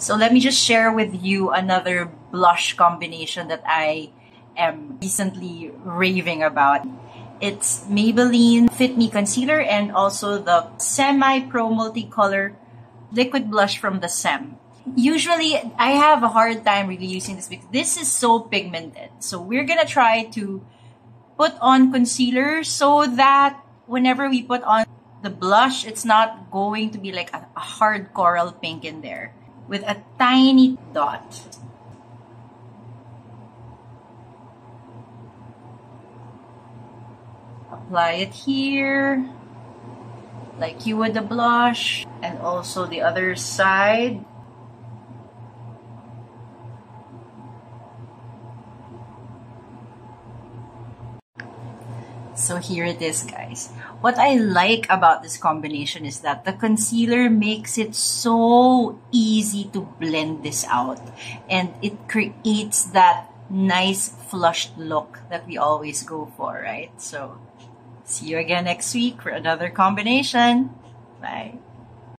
So let me just share with you another blush combination that I am recently raving about. It's Maybelline Fit Me Concealer and also the Semi Pro Multicolor Liquid Blush from the saem. Usually, I have a hard time really using this because this is so pigmented. So we're gonna try to put on concealer so that whenever we put on the blush, it's not going to be like a hard coral pink in there with a tiny dot. Apply it here like you would the blush, and also the other side. So here it is, guys. What I like about this combination is that the concealer makes it so easy to blend this out. And it creates that nice flushed look that we always go for, right? So see you again next week for another combination. Bye.